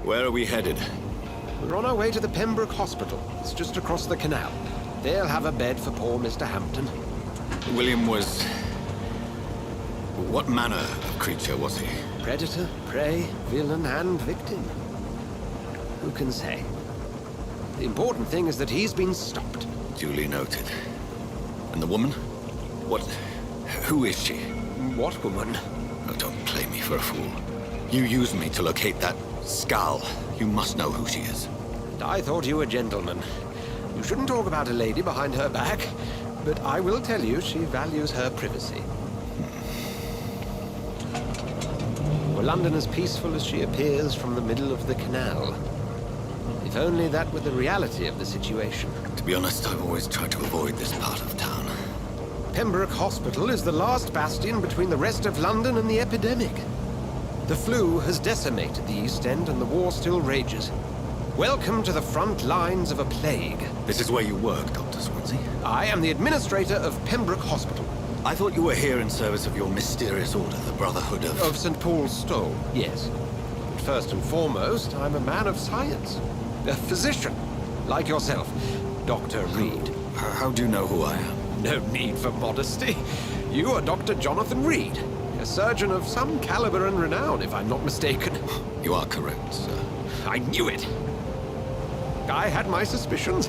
Where are we headed? We're on our way to the Pembroke Hospital. It's just across the canal. They'll have a bed for poor Mr. Hampton. William was... What manner of creature was he? Predator, prey, villain, and victim. Who can say? The important thing is that he's been stopped. Duly noted. And the woman? What... Who is she? What woman? Oh, don't play me for a fool. You used me to locate that skull. You must know who she is. I thought you a gentleman. You shouldn't talk about a lady behind her back, but I will tell you she values her privacy. Were London as peaceful as she appears from the middle of the canal? If only that were the reality of the situation. To be honest, I've always tried to avoid this part of town. Pembroke Hospital is the last bastion between the rest of London and the epidemic. The flu has decimated the East End and the war still rages. Welcome to the front lines of a plague. This is where you work, Dr. Swansea? I am the administrator of Pembroke Hospital. I thought you were here in service of your mysterious order, the Brotherhood of... Of St. Paul's Stole, yes. But first and foremost, I'm a man of science. A physician, like yourself, Dr. Reed. How do you know who I am? No need for modesty. You are Dr. Jonathan Reed, a surgeon of some caliber and renown, if I'm not mistaken. You are correct, sir. I knew it. I had my suspicions.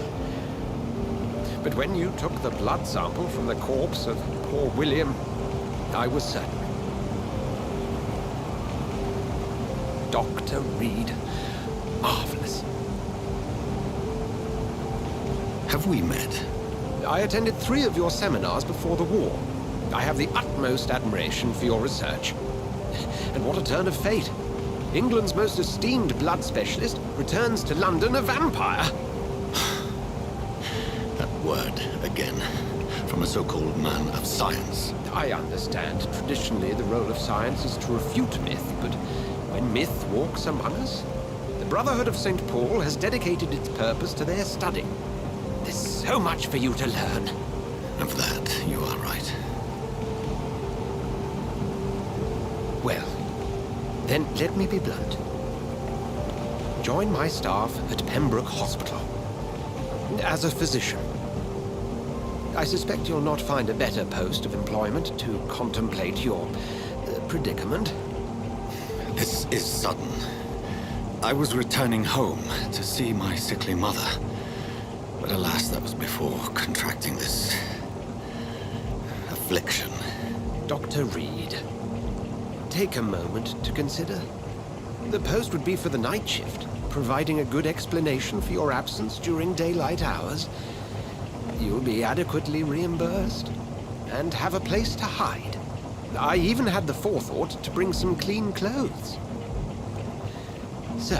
But when you took the blood sample from the corpse of poor William, I was certain. Dr. Reed. Marvelous. Have we met? I attended 3 of your seminars before the war. I have the utmost admiration for your research. And what a turn of fate. England's most esteemed blood specialist returns to London a vampire. That word, again, from a so-called man of science. I understand. Traditionally, the role of science is to refute myth, but when myth walks among us, the Brotherhood of St. Paul has dedicated its purpose to their study. There's so much for you to learn. Of that, you are right. Well, then let me be blunt. Join my staff at Pembroke Hospital. As a physician. I suspect you'll not find a better post of employment to contemplate your predicament. This is sudden. I was returning home to see my sickly mother. But alas, that was before contracting this... affliction. Dr. Reed, take a moment to consider. The post would be for the night shift, providing a good explanation for your absence during daylight hours. You'll be adequately reimbursed, and have a place to hide. I even had the forethought to bring some clean clothes. So,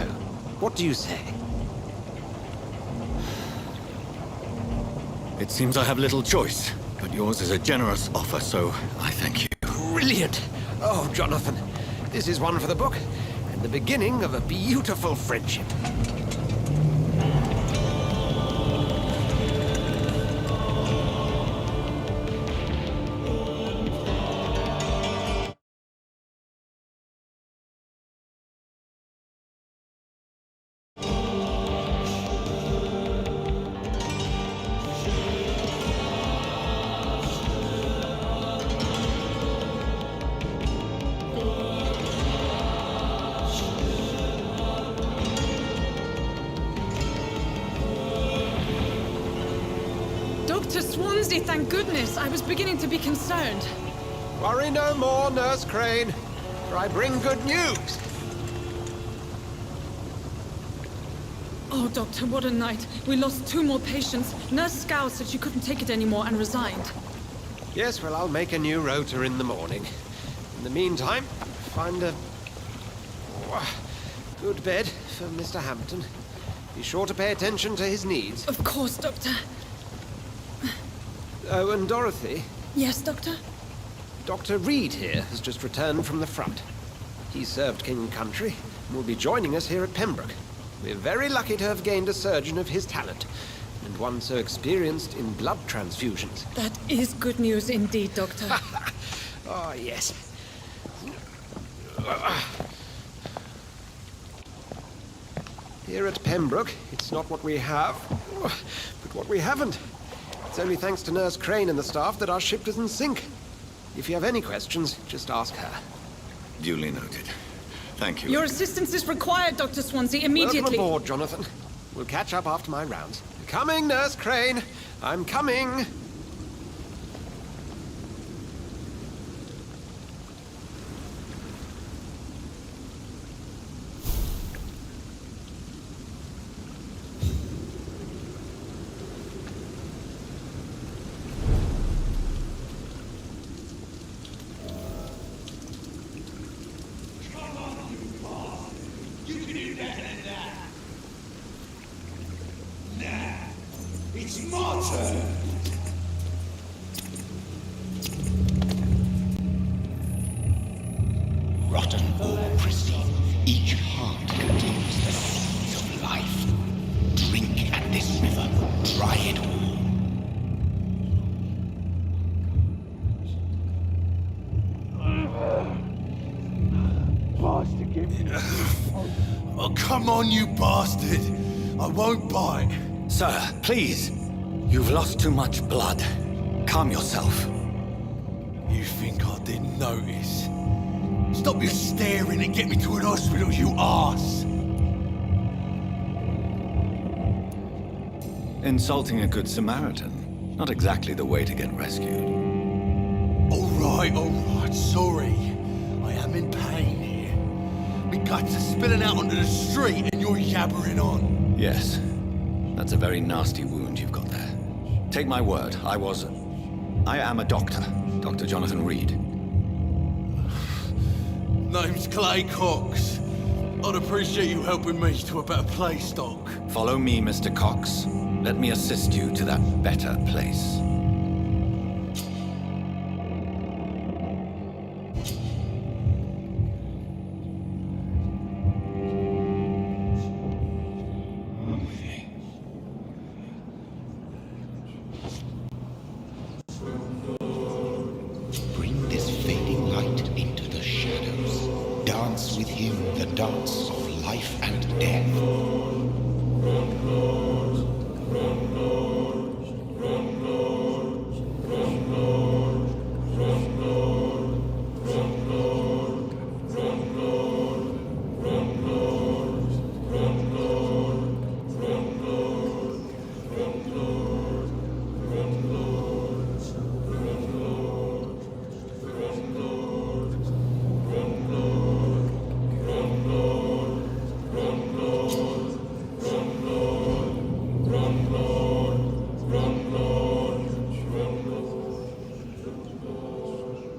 what do you say? It seems I have little choice, but yours is a generous offer, so I thank you. Brilliant! Oh, Jonathan, this is one for the book, and the beginning of a beautiful friendship. Dr. Swansea, thank goodness. I was beginning to be concerned. Worry no more, Nurse Crane, for I bring good news. Oh, Doctor, what a night. We lost 2 more patients. Nurse Scow said she couldn't take it anymore and resigned. Yes, well, I'll make a new rota in the morning. In the meantime, find a good bed for Mr. Hampton. Be sure to pay attention to his needs. Of course, Doctor. Oh, and Dorothy, Yes, Doctor? Dr. Reed here has just returned from the front. He served King and Country and will be joining us here at Pembroke. We're very lucky to have gained a surgeon of his talent, and one so experienced in blood transfusions. That is good news indeed, Doctor. Oh, yes. Here at Pembroke, it's not what we have, but what we haven't. It's only thanks to Nurse Crane and the staff that our ship doesn't sink. If you have any questions, just ask her. Duly noted. Thank you. Your assistance is required, Dr. Swansea, immediately. Welcome aboard, Jonathan. We'll catch up after my rounds. Coming, Nurse Crane. I'm coming. It's my turn! Rotten or pristine, each heart contains the seeds of life. Drink at this river, try it all. Bastard, give me. Oh, come on, you bastard! I won't bite. Sir, please. You've lost too much blood. Calm yourself. You think I didn't notice? Stop your staring and get me to an hospital, you arse! Insulting a good Samaritan. Not exactly the way to get rescued. Alright, sorry. I am in pain here. My guts are spilling out onto the street and you're yabbering on. Yes. That's a very nasty wound you've got there. Take my word, I am a doctor. Dr. Jonathan Reed. Name's Clay Cox. I'd appreciate you helping me to a better place, Doc. Follow me, Mr. Cox. Let me assist you to that better place. Bring this fading light into the shadows. Dance with him the dance of life and death.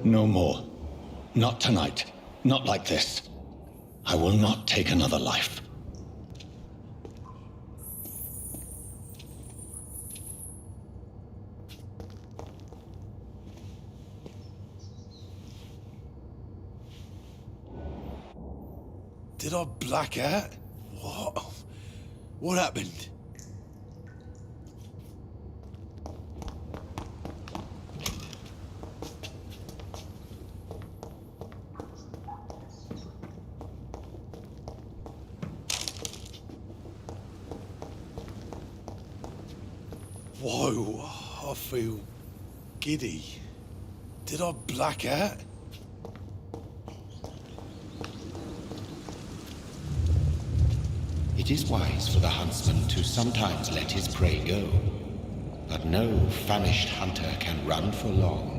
No more. Not tonight. Not like this. I will not take another life. Did I black out? What? What happened? Whoa, I feel giddy. Did I black out? It is wise for the huntsman to sometimes let his prey go, but no famished hunter can run for long.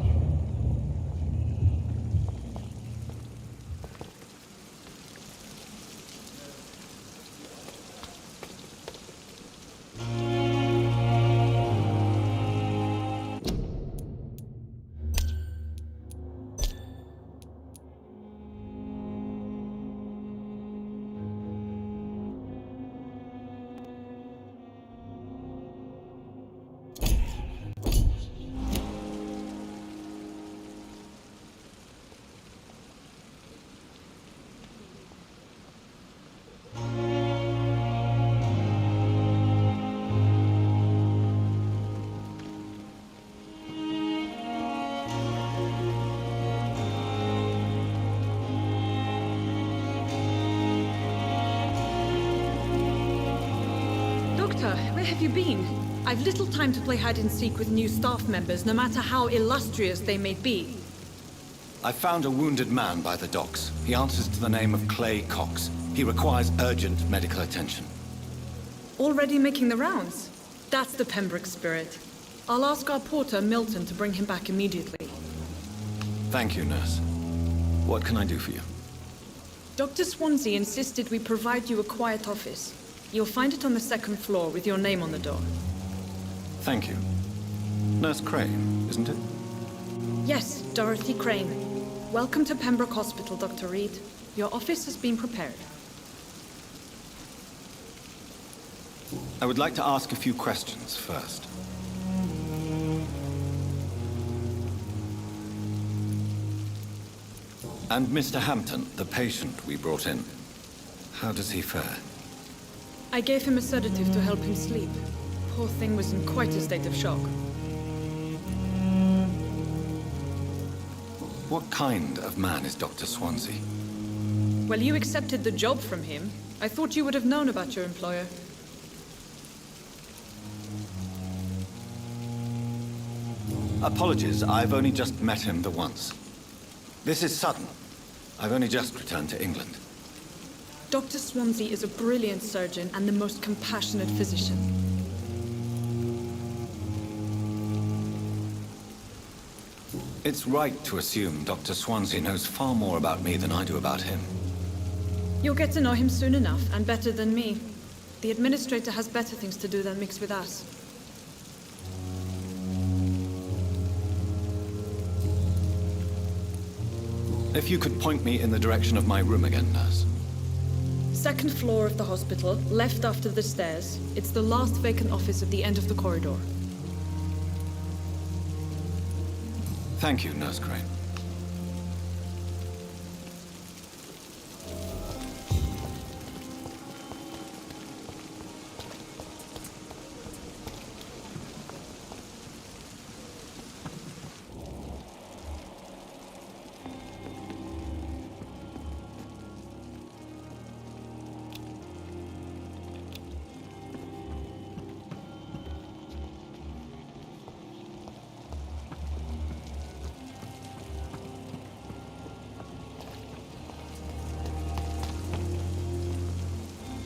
have you been? I've little time to play hide-and-seek with new staff members, no matter how illustrious they may be. I found a wounded man by the docks. He answers to the name of Clay Cox. He requires urgent medical attention. Already making the rounds? That's the Pembroke spirit. I'll ask our porter, Milton, to bring him back immediately. Thank you, nurse. What can I do for you? Dr. Swansea insisted we provide you a quiet office. You'll find it on the second floor with your name on the door. Thank you. Nurse Crane, isn't it? Yes, Dorothy Crane. Welcome to Pembroke Hospital, Dr. Reed. Your office has been prepared. I would like to ask a few questions first. And Mr. Hampton, the patient we brought in, how does he fare? I gave him a sedative to help him sleep. Poor thing was in quite a state of shock. What kind of man is Dr. Swansea? Well, you accepted the job from him. I thought you would have known about your employer. Apologies, I've only just met him the once. This is Sutton. I've only just returned to England. Dr. Swansea is a brilliant surgeon and the most compassionate physician. It's right to assume Dr. Swansea knows far more about me than I do about him. You'll get to know him soon enough, and better than me. The administrator has better things to do than mix with us. If you could point me in the direction of my room again, nurse. Second floor of the hospital, left after the stairs. It's the last vacant office at the end of the corridor. Thank you, Nurse Crane.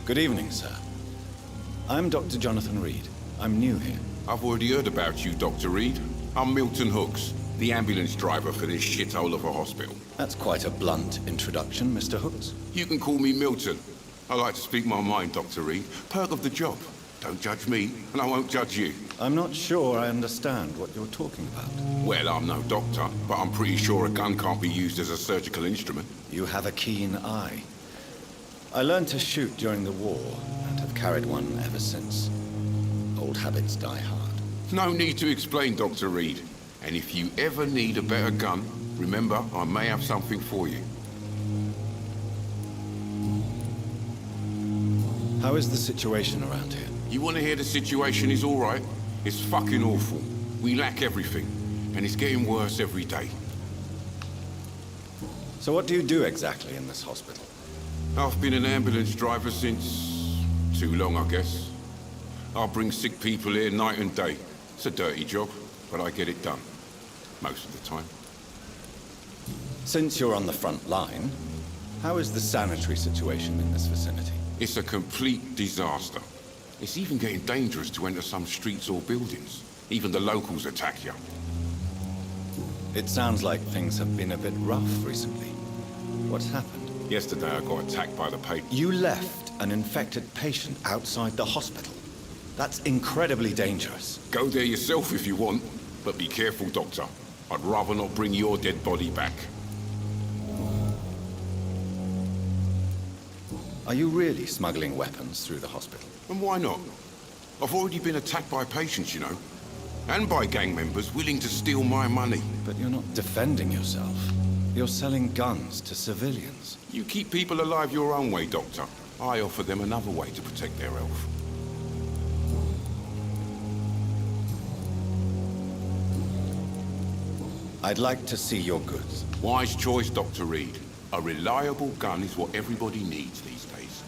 Good evening, sir. I'm Dr. Jonathan Reed. I'm new here. I've already heard about you, Dr. Reed. I'm Milton Hooks, the ambulance driver for this shithole of a hospital. That's quite a blunt introduction, Mr. Hooks. You can call me Milton. I like to speak my mind, Dr. Reed. Perk of the job. Don't judge me, and I won't judge you. I'm not sure I understand what you're talking about. Well, I'm no doctor, but I'm pretty sure a gun can't be used as a surgical instrument. You have a keen eye. I learned to shoot during the war, and have carried one ever since. Old habits die hard. No need to explain, Dr. Reed. And if you ever need a better gun, remember, I may have something for you. How is the situation around here? You want to hear the situation is all right? It's fucking awful. We lack everything, and it's getting worse every day. So what do you do exactly in this hospital? I've been an ambulance driver since... too long, I guess. I bring sick people here night and day. It's a dirty job, but I get it done. Most of the time. Since you're on the front line, how is the sanitary situation in this vicinity? It's a complete disaster. It's even getting dangerous to enter some streets or buildings. Even the locals attack you. It sounds like things have been a bit rough recently. What's happened? Yesterday I got attacked by the patient. You left an infected patient outside the hospital. That's incredibly dangerous. Go there yourself if you want, but be careful, Doctor. I'd rather not bring your dead body back. Are you really smuggling weapons through the hospital? And why not? I've already been attacked by patients, you know. And by gang members willing to steal my money. But you're not defending yourself. You're selling guns to civilians. You keep people alive your own way, Doctor. I offer them another way to protect their health. I'd like to see your goods. Wise choice, Dr. Reed. A reliable gun is what everybody needs these days.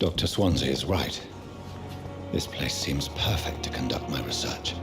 Dr. Swansea is right. This place seems perfect to conduct my research.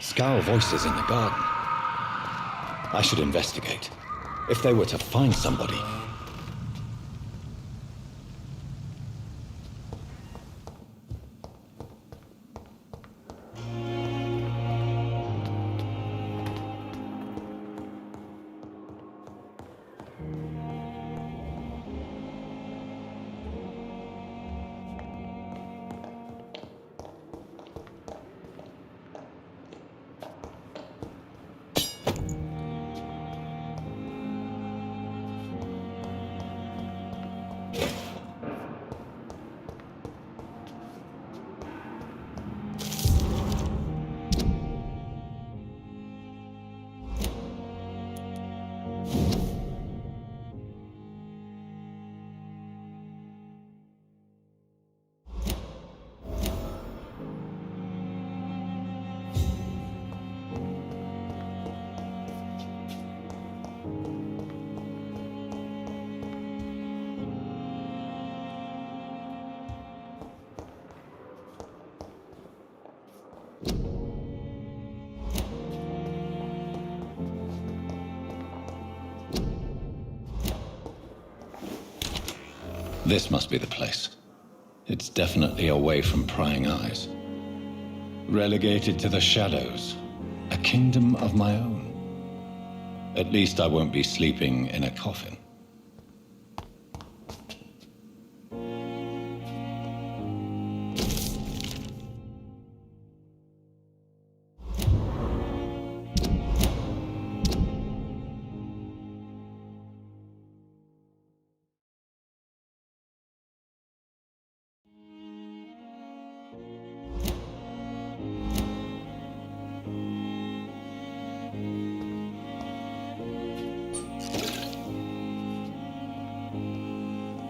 Scowl voices in the garden. I should investigate. If they were to find somebody. This must be the place. It's definitely away from prying eyes. Relegated to the shadows. A kingdom of my own. At least I won't be sleeping in a coffin.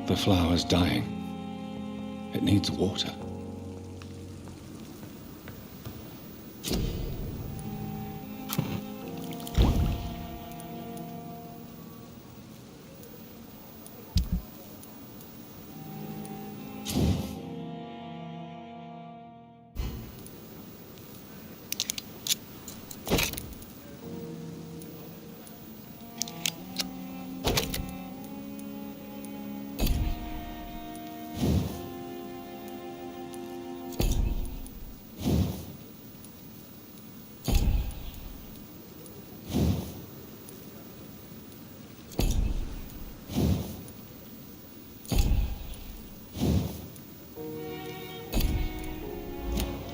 The flower's dying. It needs water.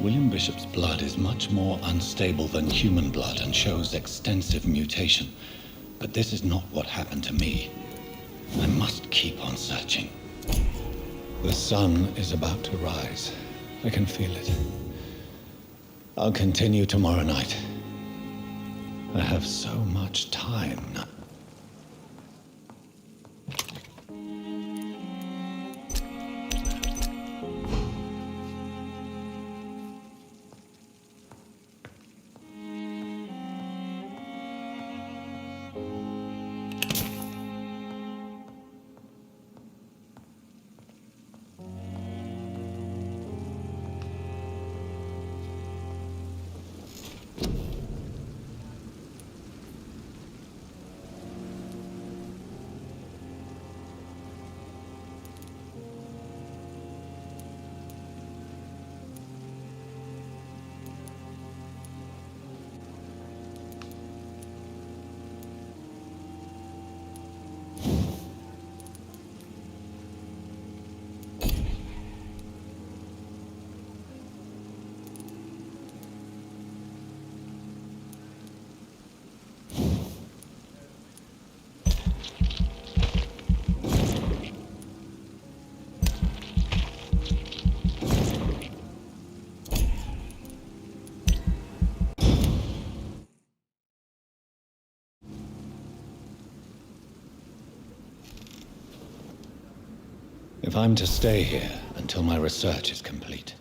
William Bishop's blood is much more unstable than human blood and shows extensive mutation. But this is not what happened to me. I must keep on searching. The sun is about to rise. I can feel it. I'll continue tomorrow night. I have so much time now. If I'm to stay here until my research is complete,